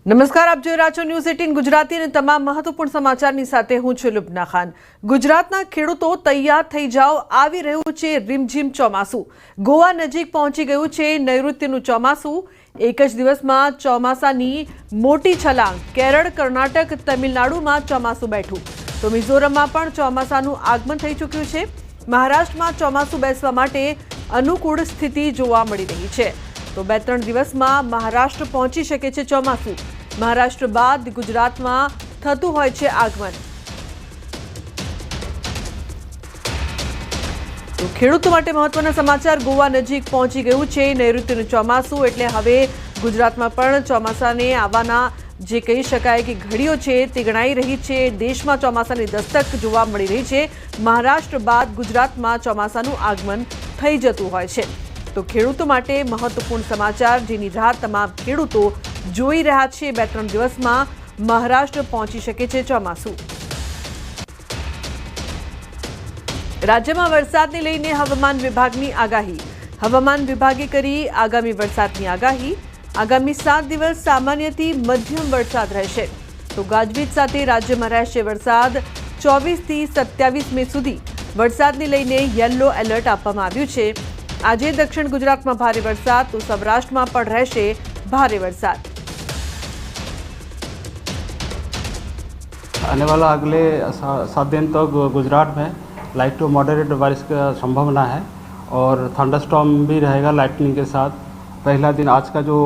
નમસ્કાર, આપ જોઈ રહ્યા છો ન્યૂઝ 18 ગુજરાતી અને તમામ મહત્વપૂર્ણ સમાચારની સાથે હું છું લુબના ખાન। ગુજરાતના ખેડૂતો તૈયાર થઈ જાઓ, આવી રહ્યું છે રીમઝીમ ચોમાસું। ગોવા નજીક પહોંચી ગયું છે નૈઋત્યનું ચોમાસું। એક જ દિવસમાં ચોમાસાની મોટી છલાંગ। કેરળ, કર્ણાટક, તમિલનાડુમાં ચોમાસું બેઠું તો મિઝોરમમાં પણ ચોમાસાનું આગમન થઈ ચૂક્યું છે। મહારાષ્ટ્રમાં ચોમાસું બેસવા માટે અનુકૂળ સ્થિતિ જોવા મળી રહી છે। તો 2-3 દિવસમાં મહારાષ્ટ્ર પહોંચી શકે છે ચોમાસું। મહારાષ્ટ્ર બાદ ગુજરાતમાં થતું હોય છે આગમન। તો ખેડૂતો માટે મહત્વના સમાચાર। ગોવા નજીક પહોંચી ગયું છે નૈઋત્યનું ચોમાસું, એટલે હવે ગુજરાતમાં પણ ચોમાસાને આવવાના જે કહી શકાય કે ઘડીઓ છે તે ગણાઈ રહી છે। દેશમાં ચોમાસાની દસ્તક જોવા મળી રહી છે। મહારાષ્ટ્ર બાદ ગુજરાતમાં ચોમાસાનું આગમન થઈ જતું હોય છે। તો ખેડૂતો માટે મહત્વપૂર્ણ સમાચાર, જેની રાહ તમામ ખેડૂતો જોઈ રહ્યા છે। 2-3 દિવસમાં મહારાષ્ટ્ર પહોંચી શકે છે ચોમાસું। રાજ્યમાં વરસાદને લઈને હવામાન વિભાગની આગાહી। હવામાન વિભાગે કરી આગામી વરસાદની આગાહી। આગામી 7 દિવસ સામાન્યથી મધ્યમ વરસાદ રહેશે। તો ગાજવીજ સાથે રાજ્યમાં રહેશે વરસાદ। 24 થી 27 મે સુધી વરસાદને લઈને યલો એલર્ટ આપવામાં આવ્યું છે। આજે દક્ષિણ ગુજરાતમાં ભારે વરસાદ, તો સૌરાષ્ટ્રમાં પણ રહેશે भारी वरसाद। आने वाला अगले 7 दिन तक गुजरात में लाइट टू मॉडरेट बारिश का संभावना है और थंडरस्टॉर्म भी रहेगा लाइटनिंग के साथ। पहला दिन आज का जो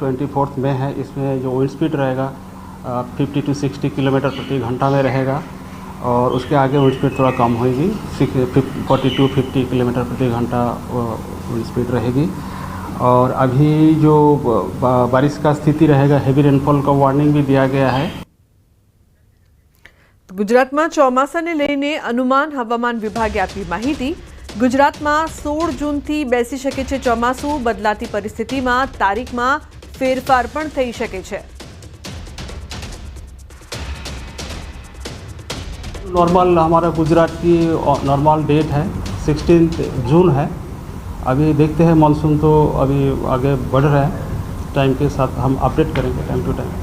24 मई है, इसमें जो विंड स्पीड रहेगा 50 to 60 किलोमीटर प्रति घंटा में रहेगा और उसके आगे विंड स्पीड थोड़ा कम होगी, 40 to 50 किलोमीटर प्रति घंटा विंड स्पीड रहेगी। और अभी जो बारिश का स्थिति रहेगा, हेवी रेनफॉल का वार्निंग भी दिया गया है। ગુજરાતમાં ચોમાસાને લઈને અનુમાન હવામાન વિભાગે આપી માહિતી। ગુજરાતમાં 16 જૂનથી બેસી શકે છે ચોમાસું। બદલાતી પરિસ્થિતિમાં તારીખમાં ફેરફાર પણ થઈ શકે છે। नॉर्मल हमारा गुजरात की नॉर्मल डेट है 16 जून है। अभी देखते हैं, मानसून तो अभी आगे बढ़ रहा है, टाइम के साथ हम अपडेट करेंगे टाइम टू टाइम।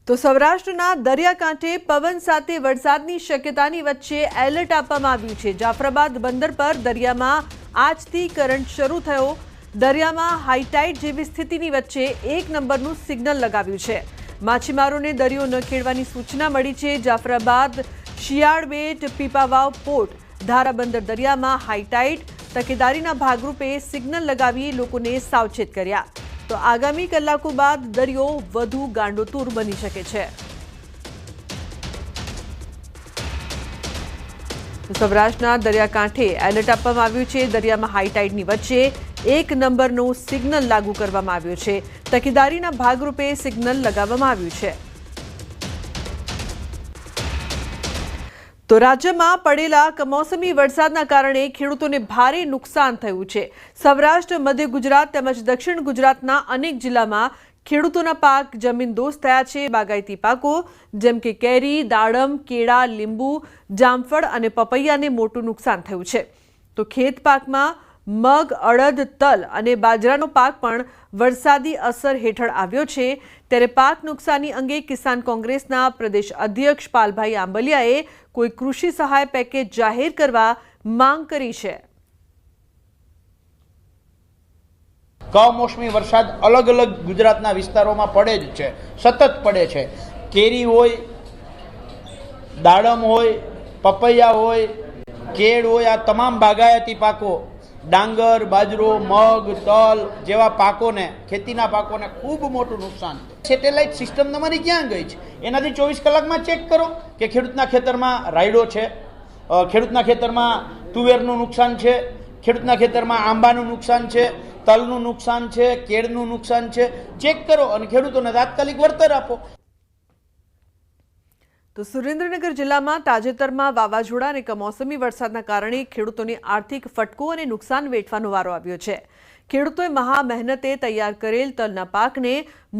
तो સૌરાષ્ટ્રના દરિયાકાંઠે પવન સાથે વરસાદની શક્યતાની વચ્ચે એલર્ટ આપવામાં આવ્યું છે। જાફરાબાદ બંદર પર દરિયામાં આજથી કરંટ શરૂ થયો। દરિયામાં હાઈટાઈડ જેવી સ્થિતિની વચ્ચે 1 નંબરનું સિગ્નલ લગાવ્યું છે। માછીમારોને દરિયો ન ખેડવાની સૂચના મળી છે। જાફરાબાદ, શિયાળબેટ, પીપાવાવ પોર્ટ, ધારાબંદર દરિયામાં હાઈટાઈડ તકેદારીના ભાગરૂપે સિગ્નલ લગાવી લોકોને સાવચેત કર્યા। તો આગામી કલાકો બાદ દરિયો વધુ ગાંડોતુર બની શકે છે। સૌરાષ્ટ્રના દરિયાકાંઠે એલર્ટ આપવામાં આવ્યું છે। દરિયામાં હાઈટાઈડની વચ્ચે 1 નંબરનો સિગ્નલ લાગુ કરવામાં આવ્યો છે। તકેદારીના ભાગરૂપે સિગ્નલ લગાવવામાં આવ્યું છે। તો રાજ્યમાં પડેલા કમોસમી વરસાદના કારણે ખેડૂતોને ભારે નુકસાન થયું છે। સૌરાષ્ટ્ર, મધ્ય ગુજરાત તેમજ દક્ષિણ ગુજરાતના અનેક જિલ્લામાં ખેડૂતોના પાક જમીનદોસ્ત થયા છે। બાગાયતી પાકો જેમ કે કેરી, દાડમ, કેળા, લીંબુ, જામફળ અને પપૈયાને મોટું નુકસાન થયું છે। તો ખેત પાકમાં મગ, અડદ, તલ અને બાજરાનો પાક પણ વરસાદી અસર હેઠળ આવ્યો છે। ત્યારે પાક નુકસાની અંગે કિસાન કોંગ્રેસના પ્રદેશ અધ્યક્ષ પાલભાઈ આંબલિયાએ કોઈ કૃષિ સહાય પેકેજ જાહેર કરવા માંગ કરી છે। કમોસમી વરસાદ અલગ અલગ ગુજરાતના વિસ્તારોમાં પડે જ છે, સતત પડે છે। કેરી હોય, દાડમ હોય, પપૈયા હોય, કેળ હોય, આ તમામ બાગાયતી પાકો, ડાંગર, બાજરો, મગ, તલ જેવા પાકોને, ખેતીના પાકોને ખૂબ મોટું નુકસાન છે। સેટેલાઇટ સિસ્ટમ તમારી ક્યાં ગઈ છે? એનાથી 24 કલાકમાં ચેક કરો કે ખેડૂતના ખેતરમાં રાયડો છે, ખેડૂતના ખેતરમાં તુવેરનું નુકસાન છે, ખેડૂતના ખેતરમાં આંબાનું નુકસાન છે, તલનું નુકસાન છે, કેળનું નુકસાન છે। ચેક કરો અને ખેડૂતોને તાત્કાલિક વળતર આપો। તો સુરેન્દ્રનગર જિલ્લામાં તાજેતરમાં વાવાઝોડા અને કમોસમી વરસાદના કારણે ખેડૂતોને આર્થિક ફટકો અને નુકસાન વેઠવાનો વારો આવ્યો છે। ખેડૂતોએ મહા મહેનતે તૈયાર કરેલ તલના પાકને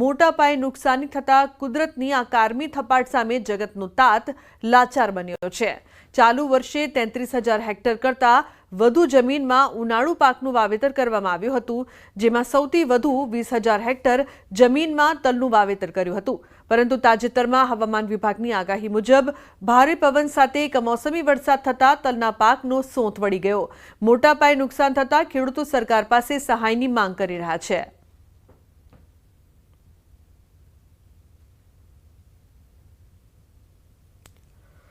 મોટા પાયે નુકસાની થતાં કુદરતની આ કારમી થપાટ સામે જગતનો તાત લાચાર બન્યો છે। ચાલુ વર્ષે 33,000 હેક્ટર કરતાં વધુ જમીનમાં ઉનાળુ પાકનું વાવેતર કરવામાં આવ્યું હતું, જેમાં સૌથી વધુ 20,000 હેક્ટર જમીનમાં તલનું વાવેતર કર્યું હતું. પરંતુ તાજેતરમાં હવામાન વિભાગની આગાહી મુજબ ભારે પવન સાથે કમોસમી વરસાદ થતાં તલના પાકનો સોંત વળી ગયો. મોટા પાયે નુકસાન થતાં ખેડૂતો સરકાર પાસે સહાયની માંગ કરી રહ્યા છે.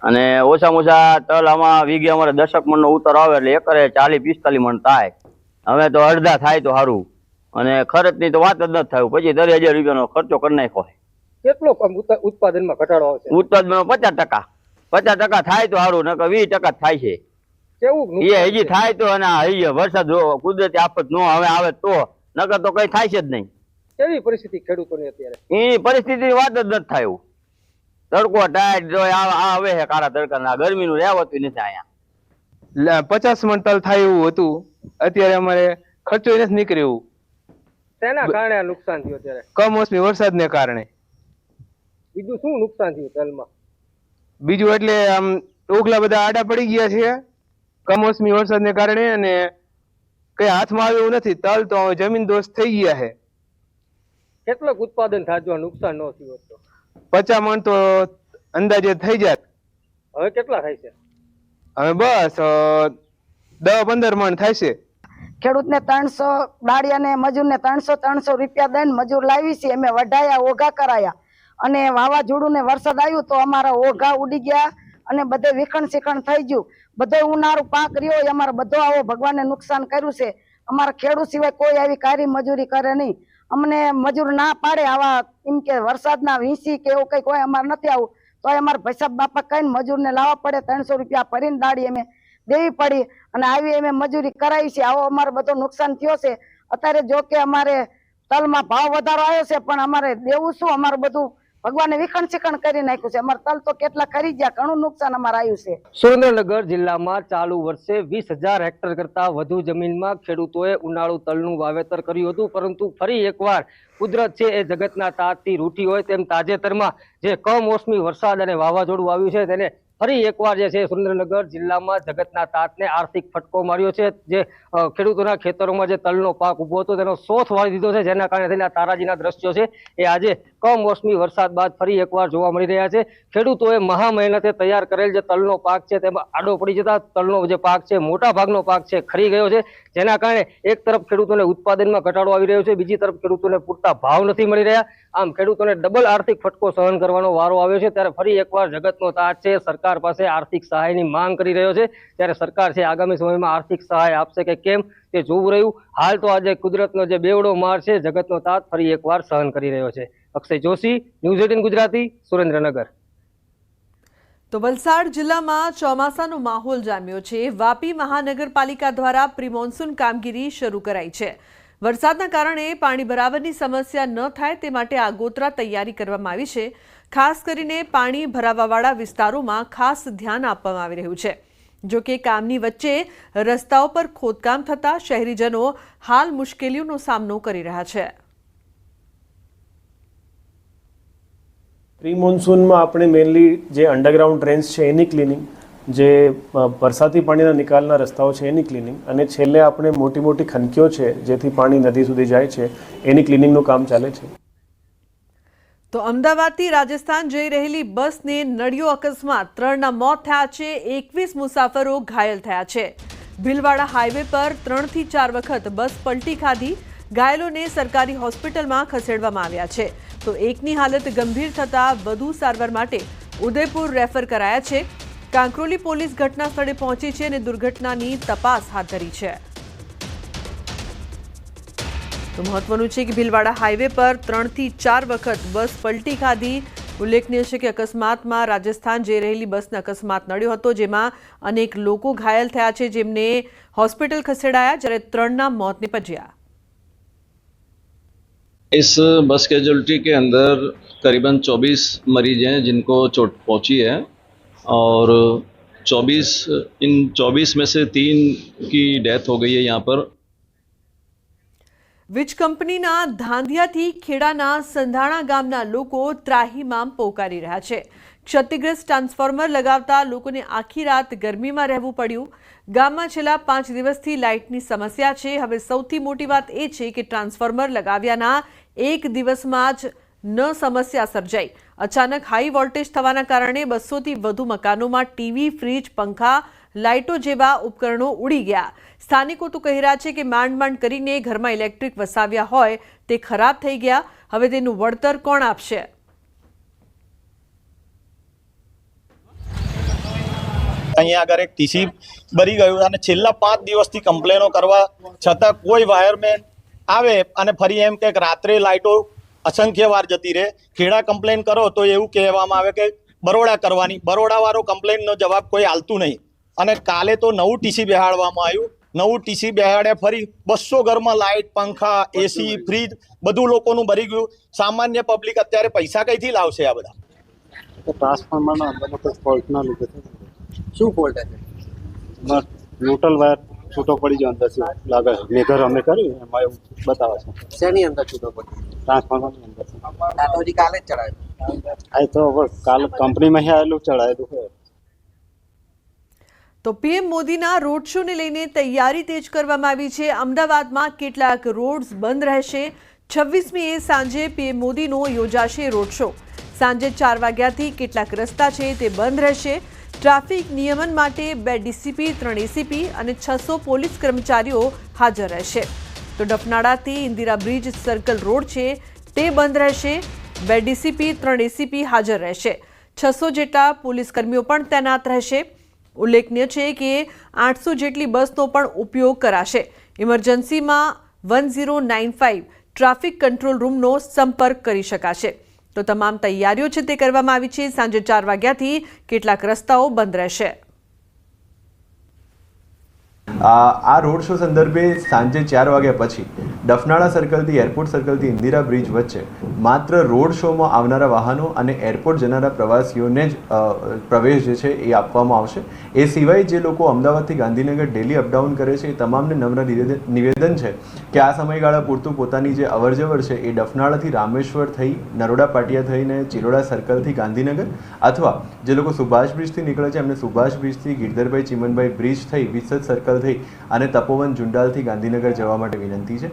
અને ઓછામાં ઓછા તલ આમાં વીઘે અમારે 10 મણનો ઉતાર આવે એટલે એકરે 40-45 મણ થાય. હવે તો અડધા થાય તો સારું, અને ખર્ચની તો વાત જ નથી થયું. પછી 10,000 રૂપિયાનો ખર્ચો કરી નાખ્યો. કેટલો ઉત્પાદનમાં ઘટાડો આવશે? ઉત્પાદનમાં 50% થાય તો સારું, નકર 20% થાય છે. કેવું એ હજી થાય તો, અને હજી વરસાદ કુદરતી આફત નો હવે આવે તો, નકર તો કઈ થાય છે જ નહીં. કેવી પરિસ્થિતિ ખેડૂતોની અત્યારે? એ પરિસ્થિતિની વાત જ નથી થયું. તડકો ટાઈટ આવે છે, કાળા તડકા, ગરમીનું રહેવાતું નથી અહીંયા. 50 મણ તલ થાય એવું હતું, અત્યારે અમારે ખર્ચો નથી નીકળ્યો. શેના કારણે આ નુકસાન થયું અત્યારે? કમોસમી વરસાદને કારણે. બીજું શું નુકસાન થયું તલમાં? બીજું એટલે આમ ઓગલા બધા આડા પડી ગયા છે કમોસમી વરસાદને કારણે, અને કઈ હાથમાં આવ્યું નથી. તલ તો જમીન દોસ્ત થઈ ગયા છે. કેટલું ઉત્પાદન થાય જો નુકસાન ન થયું તો? 50 મણ તો અંદાજે થઈ જાય. હવે કેટલા થાય છે? હવે બસ 10-15 મણ થાય છે. ખેડૂતને 300 દાળિયાને મજૂરને 300 રૂપિયા દઈને મજૂર લાવી છે. અમે વઢાયા, ઓઘા કરાયા, અને વાવાઝોડું ને વરસાદ આવ્યું તો અમારા ઓઘા ઉડી ગયા અને બધે વિખણ શિખણ થઈ ગયું. બધો ઉનાળુ પાક રહ્યો હોય, અમારે બધો આવો ભગવાને નુકસાન કર્યું છે. અમારા ખેડૂત સિવાય કોઈ આવી કારી મજૂરી કરે નહીં. અમને મજૂર ના પાડે આવા એમ કે વરસાદના વીંસી કે એવું કઈ કોઈ અમારે નથી આવું તો અમારે ભૈસાબ બાપા કહીને મજૂરને લાવવા પડે. 300 રૂપિયા ભરીને દાડી અમે દેવી પડી, અને આવી અમે મજૂરી કરાવી છે. આવો અમારે બધો નુકસાન થયો છે. અત્યારે જો કે અમારે તલમાં ભાવ વધારો આવ્યો છે, પણ અમારે દેવું શું? અમારું બધું ભગવાને વિખણ શિખણ કરી નાખ્યું છે. અમારે તલ તો કેટલા કરી ગયા, ઘણું નુકસાન અમારે આવ્યું છે. સુરેન્દ્રનગર જિલ્લામાં ચાલુ વર્ષે 20,000 હેક્ટર કરતા વધુ જમીનમાં ખેડૂતોએ ઉનાળુ તલનું વાવેતર કર્યું હતું, પરંતુ ફરી એકવાર કુદરત છે એ જગતના તાતથી રૂઠી હોય તેમ તાજેતરમાં જે કમોસમી વરસાદ અને વાવાઝોડું આવ્યું છે તેને ફરી એકવાર જે છે સુરેન્દ્રનગર જિલ્લામાં જગતના તાતને આર્થિક ફટકો માર્યો છે. જે ખેડૂતોના ખેતરોમાં જે તલનો પાક ઉભો હતો તેનો સોથ વાળી દીધો છે, જેના કારણે થઈને તારાજીના દ્રશ્યો છે એ આજે કમોસમી વરસાદ બાદ ફરી એકવાર જોવા મળી રહ્યા છે. ખેડૂતોએ મહા મહેનતે તૈયાર કરેલ જે તલનો પાક છે તેમાં આડો પડી જતા તલનો જે પાક છે, મોટા ભાગનો પાક છે, ખરી ગયો છે. જેના કારણે એક તરફ ખેડૂતોને ઉત્પાદનમાં ઘટાડો આવી રહ્યો છે, બીજી તરફ ખેડૂતોને પૂરતા ભાવ નથી મળી રહ્યા. આમ ખેડૂતોને ડબલ આર્થિક ફટકો સહન કરવાનો વારો આવ્યો છે. ત્યારે ફરી એકવાર જગતનો તાત છે સરકાર પાસે આર્થિક સહાયની માંગ કરી રહ્યો છે. ત્યારે સરકાર છે આગામી સમયમાં આર્થિક સહાય આપશે કે કેમ તે જોવું રહ્યું. હાલ તો આજે કુદરતનો જે બેવડો માર છે જગતનો તાત ફરી એકવાર સહન કરી રહ્યો છે. અક્ષય જોશી, ન્યૂઝ 18 ગુજરાતી, સુરેન્દ્રનગર. તો વલસાડ જિલ્લામાં ચોમાસાનો માહોલ જામ્યો છે. વાપી મહાનગરપાલિકા દ્વારા પ્રી મોન્સૂન કામગીરી શરૂ કરાઈ છે. વરસાદના કારણે પાણી ભરાવાની સમસ્યા ન થાય તે માટે આગોતરા તૈયારી કરવામાં આવી છે. ખાસ કરીને પાણી ભરાવાવાળા વિસ્તારોમાં ખાસ ધ્યાન આપવામાં આવી રહ્યું છે. જો કે કામની વચ્ચે રસ્તાઓ પર ખોદકામ થતા શહેરીજનો હાલ મુશ્કેલીઓનો સામનો કરી રહ્યા છે. પ્રી મોન્સૂનમાં આપણે મેઇનલી જે અંડરગ્રાઉન્ડ ડ્રેન્સ છે એની ક્લિનિંગ, જે વરસાદી પાણીના નિકાલના રસ્તાઓ છે એની ક્લિનિંગ, અને છેલ્લે આપણે મોટી મોટી ખનકીઓ છે જેથી પાણી નદી સુધી જાય છે એની ક્લિનિંગનું કામ ચાલે છે. તો અમદાવાદથી રાજસ્થાન જઈ રહેલી બસને નડ્યો અકસ્માત. 3ના મોત થયા છે, 21 મુસાફરો ઘાયલ થયા છે. ભીલવાડા હાઈવે પર 3 થી 4 વખત બસ પલટી ખાધી. ઘાયલોને સરકારી હોસ્પિટલમાં ખસેડવામાં આવ્યા છે. તો એકની હાલત ગંભીર થતાં વધુ સારવાર માટે ઉદયપુર રેફર કરાયા છે. કાંકરોલી પોલીસ ઘટના સ્થળે પહોંચી છે અને દુર્ઘટનાની તપાસ હાથ ધરી છે. તો મહત્વનું છે કે ભીલવાડા હાઈવે પર 3 થી 4 વખત બસ પલટી ખાધી. ઉલ્લેખનીય છે કે અકસ્માતમાં રાજસ્થાન જઈ રહેલી બસનો અકસ્માત નડ્યો હતો, જેમાં અનેક લોકો ઘાયલ થયા છે, જેમને હોસ્પિટલ ખસેડાયા, જ્યારે 3ના મોત નિપજ્યા. इस बस कैजुअलिटी के अंदर करीबन 24 मरीज हैं जिनको चोट पहुंची है, और 24 में से 3 की डेथ हो गई है यहाँ पर. વીજ કંપનીના ધાંધિયાથી ખેડાના સંધાણા ગામના લોકો ત્રાહિમામ પોકારી રહ્યા છે. ક્ષતિગ્રસ્ત ટ્રાન્સફોર્મર લગાવતા લોકોને આખી રાત ગરમીમાં રહેવું પડ્યું. ગામમાં છેલ્લા 5 દિવસથી લાઇટની સમસ્યા છે. હવે સૌથી મોટી વાત એ છે કે ટ્રાન્સફોર્મર લગાવ્યાના 1 દિવસમાં જ સમસ્યા સર્જાઈ. અચાનક હાઈ વોલ્ટેજ થવાના કારણે 200થી વધુ મકાનોમાં ટીવી, ફ્રીજ, પંખા, લાઇટો જેવા ઉપકરણો ઉડી ગયા. સ્થાનિકો તો કહી રહ્યા છે કે માંડ કરીને ઘરમાં ઇલેક્ટ્રિક વસાવ્યા હોય તે ખરાબ થઈ ગયા. હવે તેનું વળતર કોણ આપશે? અહીંયા આગળ એક ટીસી બરી ગયું અને છેલ્લા 5 દિવસથી કમ્પ્લેનો કરવા છતાં કોઈ વાયરમેન આવે અને ફરી એમ કે રાત્રે લાઇટો અસંખ્ય વાર જતી રહે. ખેડા કમ્પ્લેન કરો તો એવું કહેવામાં આવે કે બરોડા કરવાની. બરોડાવાળો કમ્પ્લેનનો જવાબ કોઈ આલતું નહીં. અને કાલે તો નવું ટીસી બેહાડવામાં આવ્યું. નવું ટીસી બેહાડે ફરી 200 ઘરમાં લાઇટ, પંખા, એસી, ફ્રીજ બધું લોકોનું ભરી ગયું. સામાન્ય પબ્લિક અત્યારે પૈસા કઈથી લાવશે આ બધા? ટ્રાન્સફોર્મરના અંદરનો કોઈ ફોલ્ટના લીધે શું ફોલ્ટ હશે? બસ ન્યુટ્રલ વાયર છૂટો પડી ગયો અંદરથી લાગે છે. મેઘર અમે કર્યું એમાં એવું બતાવે છે. શેની અંદર છૂટો પડ્યો? ટ્રાન્સફોર્મરની અંદર. આ તો હજી કાલે જ ચડાવ્યું. આ તો કાલે કંપનીમાં આવેલું ચડાવેલું છે. તો પીએમ મોદીના રોડ શોને લઈને તૈયારી તેજ કરવામાં આવી છે. અમદાવાદમાં કેટલાક રોડ્સ બંધ રહેશે. 26મીએ સાંજે પીએમ મોદીનો યોજાશે રોડ શો. સાંજે 4 વાગ્યાથી કેટલાક રસ્તા છે તે બંધ રહેશે. ટ્રાફિક નિયમન માટે 2 ડીસીપી, 3 એસીપી અને 600 પોલીસ કર્મચારીઓ હાજર રહેશે. તો ડફનાળાથી ઇન્દિરા બ્રિજ સર્કલ રોડ છે તે બંધ રહેશે. 2 ડીસીપી, 3 એસીપી હાજર રહેશે. 600 જેટલા પોલીસ કર્મીઓ પણ તૈનાત રહેશે. ઉલ્લેખનીય છે કે 800 જેટલી બસનો પણ ઉપયોગ કરાશે. ઇમરજન્સીમાં 1095 ટ્રાફિક કંટ્રોલ રૂમનો સંપર્ક કરી શકાશે. તો તમામ તૈયારીઓ છે તે કરવામાં આવી છે. સાંજે 4 વાગ્યાથી કેટલાક રસ્તાઓ બંધ રહેશે. આ રોડ શો સંદર્ભે સાંજે 4 વાગ્યા પછી ડફનાળા સર્કલથી એરપોર્ટ સર્કલથી ઇન્દિરા બ્રિજ વચ્ચે માત્ર રોડ શોમાં આવનારા વાહનો અને એરપોર્ટ જનારા પ્રવાસીઓને જ પ્રવેશ જે છે એ આપવામાં આવશે. એ સિવાય જે લોકો અમદાવાદથી ગાંધીનગર ડેલી અપડાઉન કરે છે એ તમામને નમ્ર નિવેદન છે કે આ સમયગાળા પૂરતું પોતાની જે અવરજવર છે એ ડફનાળાથી રામેશ્વર થઈ, નરોડા પાટિયા થઈને ચિલોડા સર્કલથી ગાંધીનગર અથવા જે લોકો સુભાષ બ્રિજથી નીકળે છે એમને સુભાષ બ્રિજથી ગિરધરભાઈ ચિમનભાઈ બ્રિજ થઈ, વિસદ સર્કલ થઈ અને તપોવન જુંડાલથી ગાંધીનગર જવા માટે વિનંતી છે.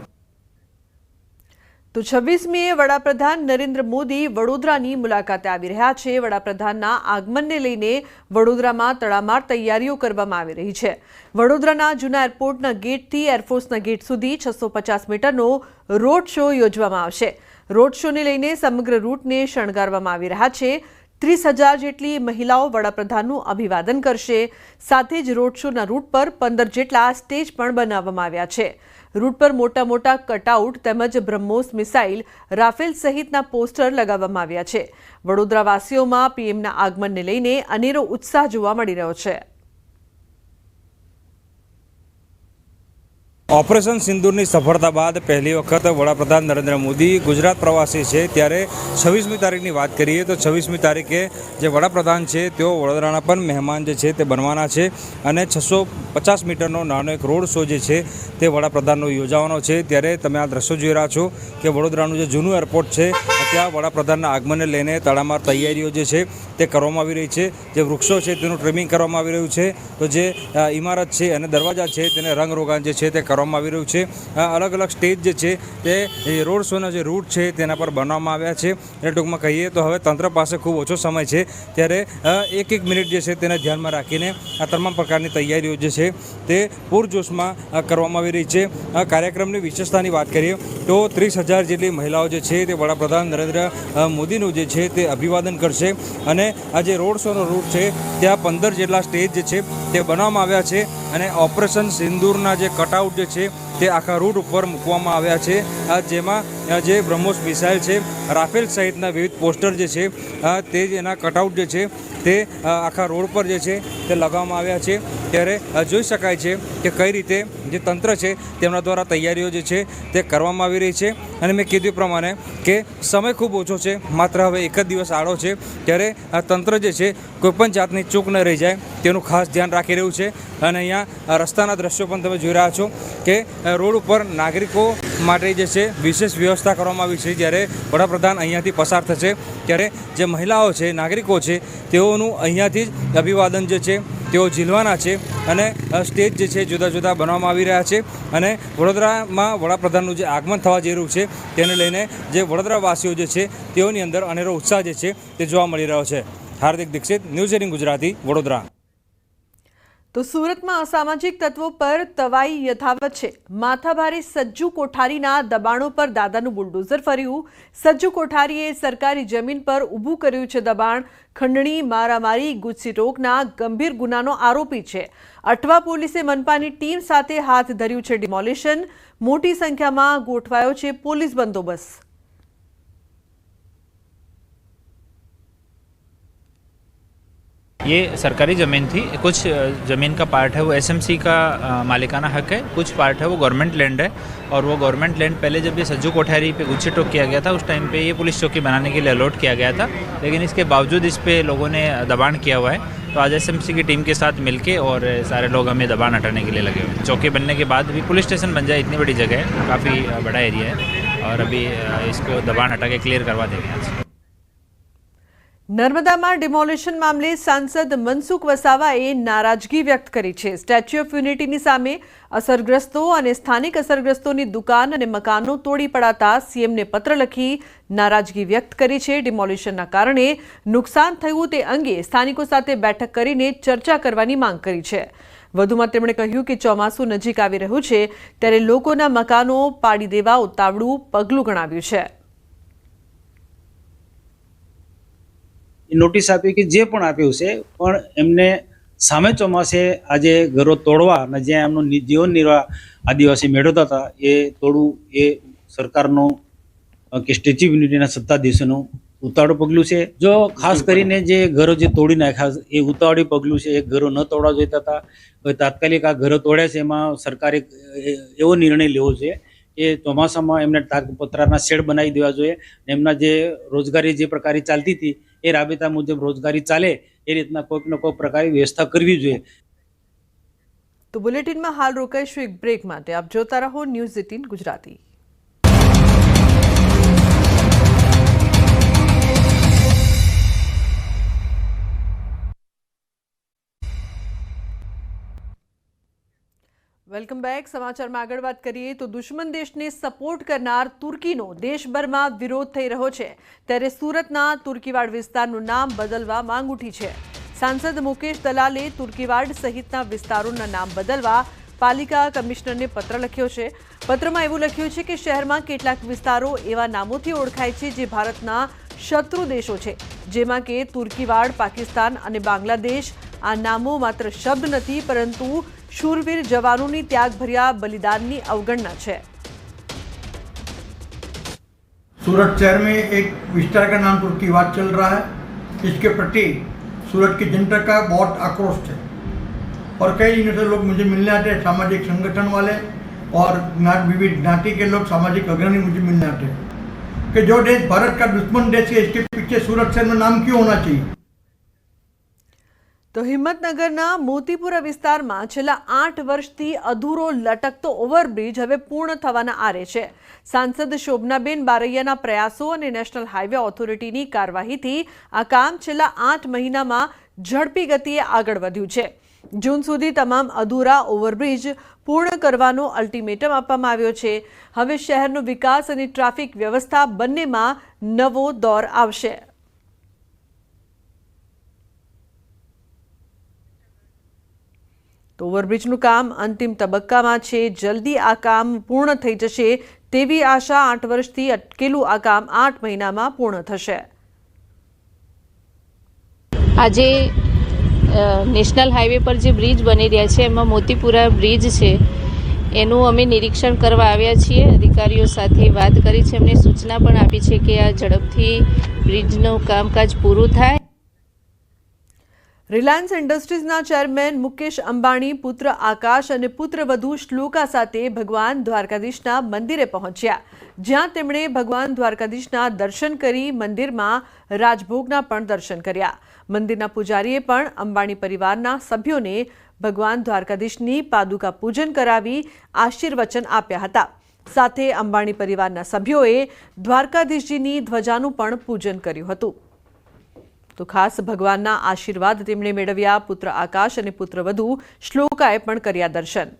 તો 26મીએ વડાપ્રધાન નરેન્દ્ર મોદી વડોદરાની મુલાકાતે આવી રહ્યા છે. વડાપ્રધાનના આગમનને લઈને વડોદરામાં તડામાર તૈયારીઓ કરવામાં આવી રહી છે. વડોદરાના જૂના એરપોર્ટના ગેટથી એરફોર્સના ગેટ સુધી 650 મીટરનો રોડ શો યોજવામાં આવશે. રોડ શોને લઈને સમગ્ર રૂટને શણગારવામાં આવી રહ્યા છે. 30,000 જેટલી મહિલાઓ વડાપ્રધાનનું અભિવાદન કરશે. સાથે જ રોડ શોના રૂટ પર 15 જેટલા સ્ટેજ પણ બનાવવામાં આવ્યા છે. રૂટ પર મોટા મોટા કટઆઉટ તેમજ બ્રહ્મોસ મિસાઇલ, રાફેલ સહિતના પોસ્ટર લગાવવામાં આવ્યા છે. વડોદરાવાસીઓમાં પીએમના આગમનને લઈને અનેરો ઉત્સાહ જોવા મળી રહ્યો છે. ઓપરેશન સિંદૂરની સફળતા બાદ પહેલી વખત વડાપ્રધાન નરેન્દ્ર મોદી ગુજરાત પ્રવાસી છે. ત્યારે 26મી તારીખની વાત કરીએ તો 26મી તારીખે જે વડાપ્રધાન છે તેઓ વડોદરાના પણ મહેમાન જે છે તે બનવાના છે અને 650 મીટરનો નાનો એક રોડ શો જે છે તે વડાપ્રધાનનો યોજાવાનો છે. ત્યારે તમે આ દ્રશ્યો જોઈ રહ્યા છો કે વડોદરાનું જે જૂનું એરપોર્ટ છે ત્યાં વડાપ્રધાનના આગમનને લઈને તડામાર તૈયારીઓ જે છે તે કરવામાં આવી રહી છે. જે વૃક્ષો છે તેનું ટ્રીમિંગ કરવામાં આવી રહ્યું છે. તો જે ઇમારત છે અને દરવાજા છે તેને રંગરોગાન જે છે તે કરવામાં આવી રહ્યું છે. અલગ અલગ સ્ટેજ જે છે તે રોડ શોનો જે રૂટ છે તેના પર બનાવવામાં આવ્યા છે. એટલે ટૂંકમાં કહીએ તો હવે તંત્ર પાસે ખૂબ ઓછો સમય છે. ત્યારે એક મિનિટ જે છે તેને ધ્યાનમાં રાખીને આ તમામ પ્રકારની તૈયારીઓ જે છે તે પૂરજોશમાં કરવામાં આવી રહી છે. કાર્યક્રમની વિશેષતાની વાત કરીએ તો 30,000 જેટલી મહિલાઓ જે છે તે વડાપ્રધાન નરેન્દ્ર મોદીનું જે છે તે અભિવાદન કરશે. અને આ જે રોડ શોનો રૂટ છે ત્યાં 15 જેટલા સ્ટેજ જે છે તે બનાવવામાં આવ્યા છે. અને ઓપરેશન સિંદૂરના જે કટઆઉટ જે છે તે આખા રૂટ ઉપર મૂકવામાં આવ્યા છે. જેમાં જે બ્રહ્મોસ મિસાઇલ છે, રાફેલ સહિતના વિવિધ પોસ્ટર જે છે તે એના કટઆઉટ જે છે તે આખા રોડ પર જે છે તે લગાવવામાં આવ્યા છે. ત્યારે જોઈ શકાય છે કે કઈ રીતે જે તંત્ર છે તેમના દ્વારા તૈયારીઓ જે છે તે કરવામાં આવી રહી છે. અને મેં કીધું પ્રમાણે કે સમય ખૂબ ઓછો છે, માત્ર હવે એક જ દિવસ આડો છે. ત્યારે આ તંત્ર જે છે કોઈપણ જાતની ચૂક ન રહી જાય તેનું ખાસ ધ્યાન રાખી રહ્યું છે. અને અહીંયા રસ્તાના દ્રશ્યો પણ તમે જોઈ રહ્યા છો કે રોડ ઉપર નાગરિકો માટે જે છે વિશેષ વ્યવસ્થા કરવામાં આવી છે. જ્યારે વડાપ્રધાન અહીંયાથી પસાર થશે ત્યારે જે મહિલાઓ છે, નાગરિકો છે, તેઓનું અહીંયાથી જ અભિવાદન જે છે તેઓ ઝીલવાના છે અને સ્ટેજ જે છે જુદા જુદા બનાવવામાં આવી રહ્યા છે. અને વડોદરામાં વડાપ્રધાનનું જે આગમન થવા જઈ રહ્યું છે તેને લઈને જે વડોદરાવાસીઓ જે છે તેઓની અંદર અનેરો ઉત્સાહ જે છે તે જોવા મળી રહ્યો છે. હાર્દિક દીક્ષિત, ન્યૂઝ 18 ગુજરાતી, વડોદરા. તો સુરતમાં અસામાજિક તત્વો પર તવાઈ યથાવત છે. માથાભારે સજ્જુ કોઠારીના દબાણો પર દાદાનું બુલડોઝર ફર્યું. સજ્જુ કોઠારીએ સરકારી જમીન પર ઊભું કર્યું છે દબાણ. ખંડણી, મારામારી, ગુજસીટોકના ગંભીર ગુનાનો આરોપી છે. અઠવા પોલીસે મનપાની ટીમ સાથે હાથ ધર્યું છે ડિમોલિશન. મોટી સંખ્યામાં ગોઠવાયો છે પોલીસ બંદોબસ્ત. ये सरकारी ज़मीन थी. कुछ ज़मीन का पार्ट है वो एसएमसी का मालिकाना हक है, कुछ पार्ट है वो गवर्नमेंट लैंड है. और वो गवर्नमेंट लैंड पहले जब ये सज्जू कोठारी पे गुच्छे टोक किया गया था उस टाइम पे ये पुलिस चौकी बनाने के लिए अलॉट किया गया था. लेकिन इसके बावजूद इस पे लोगों ने दबाण किया हुआ है. तो आज एसएमसी की टीम के साथ मिलके और सारे लोग हमें दबाण हटाने के लिए लगे हुए हैं. चौकी बनने के बाद भी पुलिस स्टेशन बन जाए इतनी बड़ी जगह है, काफ़ी बड़ा एरिया है और अभी इसको दबाण हटा के क्लियर करवा देंगे आज. નર્મદામાં ડિમોલિશન મામલે સાંસદ મનસુખ વસાવાએ નારાજગી વ્યક્ત કરી છે. સ્ટેચ્યુ ઓફ યુનિટીની સામે અસરગ્રસ્તો અને સ્થાનિક અસરગ્રસ્તોની દુકાન અને મકાનો તોડી પડાતા સીએમને પત્ર લખી નારાજગી વ્યક્ત કરી છે. ડિમોલિશનના કારણે નુકસાન થયું તે અંગે સ્થાનિકો સાથે બેઠક કરીને ચર્ચા કરવાની માંગ કરી છે. વધુમાં તેમણે કહ્યું કે ચોમાસું નજીક આવી રહ્યું છે ત્યારે લોકોના મકાનો પાડી દેવા ઉતાવળું પગલું ગણાવ્યું છે. નોટિસ આપી કે જે પણ આપ્યું છે પણ એમને સામે ચોમાસે આજે ઘરો તોડવા અને જ્યાં એમનો જીવન નિર્વાહ આદિવાસી મેળવતા હતા એ તોડવું એ સરકારનો કે સ્ટેચ્યુ ઓફ યુનિટીના સત્તાધીશોનું ઉતાવળું પગલું છે. જો ખાસ કરીને જે ઘરો જે તોડી નાખ્યા એ ઉતાવળી પગલું છે. એ ઘરો ન તોડવા જોઈતા હતા. હવે તાત્કાલિક આ ઘરો તોડ્યા છે એમાં સરકારે એવો નિર્ણય લેવો છે કે ચોમાસામાં એમને તાગપત્રાના શેડ બનાવી દેવા જોઈએ. એમના જે રોજગારી જે પ્રકારે ચાલતી હતી એ રાબેતા મુજબ રોજગારી ચાલે એ રીતના કોઈકને કોઈ પ્રકારની વ્યવસ્થા કરવી જોઈએ. તો બુલેટિનમાં હાલ રોકાઈશું એક બ્રેક માટે. આપ જોતા રહો ન્યૂઝ 18 ગુજરાતી. Welcome back. સમાચારમાં આગળ વાત કરીએ તો દુશ્મન દેશને સપોર્ટ કરનાર તુર્કીનો દેશભરમાં વિરોધ થઈ રહ્યો છે ત્યારે સુરતના તુર્કીવાડ વિસ્તારનું નામ બદલવા માંગ ઉઠી છે. સાંસદ મુકેશ દલાલે તુર્કીવાડ સહિતના વિસ્તારોના નામ બદલવા પાલિકા કમિશનરને પત્ર લખ્યો છે. પત્રમાં એવું લખ્યું છે કે શહેરમાં કેટલાક વિસ્તારો એવા નામોથી ઓળખાય છે જે ભારતના શત્રુ દેશો છે, જેમાં કે તુર્કીવાડ, પાકિસ્તાન અને બાંગ્લાદેશ. આ નામો માત્ર શબ્દ નથી પરંતુ शूरवीर जवानों की त्यागभर्या बलिदान की अवगणना है. सूरत शहर में एक विस्तार का नाम तुर्कीवाद चल रहा है. इसके प्रति सूरत की जनता का बहुत आक्रोश है और कई दिनों से लोग मुझे मिलने आते हैं. सामाजिक संगठन वाले और विविध ज्ञाति के लोग, सामाजिक अग्रणी मुझे मिलने आते हैं कि जो देश भारत का दुश्मन देश है इसके पीछे सूरत शहर में नाम क्यों होना चाहिए. तो हिम्मतनगरना मोतीपुरा विस्तारमां छेल्ला 8 वर्षथी अधूरो लटकतो ओवरब्रिज हवे पूर्ण थवाना आरे छे. सांसद शोभनाबेन बारैयाना प्रयासों और नेशनल हाईवे ऑथोरिटीनी कार्यवाहीथी आ काम छेल्ला 8 महीनामां झड़पी गतिए आगळ वध्युं छे. जून सुधी तमाम अधूरा ओवरब्रिज पूर्ण करवानो अल्टिमेटम आपवामां आव्यो छे. हवे शहेरनो विकास अने ट्राफिक व्यवस्था बंनेमां नवो दौर आवशे. तो ओवरब्रिजનું કામ અંતિમ તબક્કામાં છે. જલ્દી આ કામ પૂર્ણ થઈ જશે તેવી આશા. 8 વર્ષથી અટકેલું આ કામ 8 મહિનામાં પૂર્ણ થશે. આજે નેશનલ હાઈવે પર જે બ્રિજ બની રહ્યા છે એમાં મોતીપુરા બ્રિજ છે એનું અમે નિરીક્ષણ કરવા આવ્યા છીએ. અધિકારીઓ સાથે વાત કરી છે, એમને સૂચના પણ આપી છે કે આ ઝડપથી બ્રિજનું કામકાજ પૂરું થાય. રિલાયન્સ ઇન્ડસ્ટ્રીઝના ચેરમેન મુકેશ અંબાણી પુત્ર આકાશ અને પુત્રવધુ શ્લોકા સાથે ભગવાન દ્વારકાધીશના મંદિરે પહોંચ્યા, જ્યાં તેમણે ભગવાન દ્વારકાધીશના દર્શન કરી મંદિરમાં રાજભોગના પણ દર્શન કર્યા. મંદિરના પૂજારીએ પણ અંબાણી પરિવારના સભ્યોને ભગવાન દ્વારકાધીશની પાદુકા પૂજન કરાવી આશીર્વચન આપ્યા હતા. સાથે અંબાણી પરિવારના સભ્યોએ દ્વારકાધીશજીની ધ્વજાનું પણ પૂજન કર્યું હતું. તો ખાસ ભગવાનના આશીર્વાદ તેમણે મેળવ્યા. પુત્ર આકાશ અને પુત્રવધુ શ્લોકાએ પણ કર્યા દર્શન.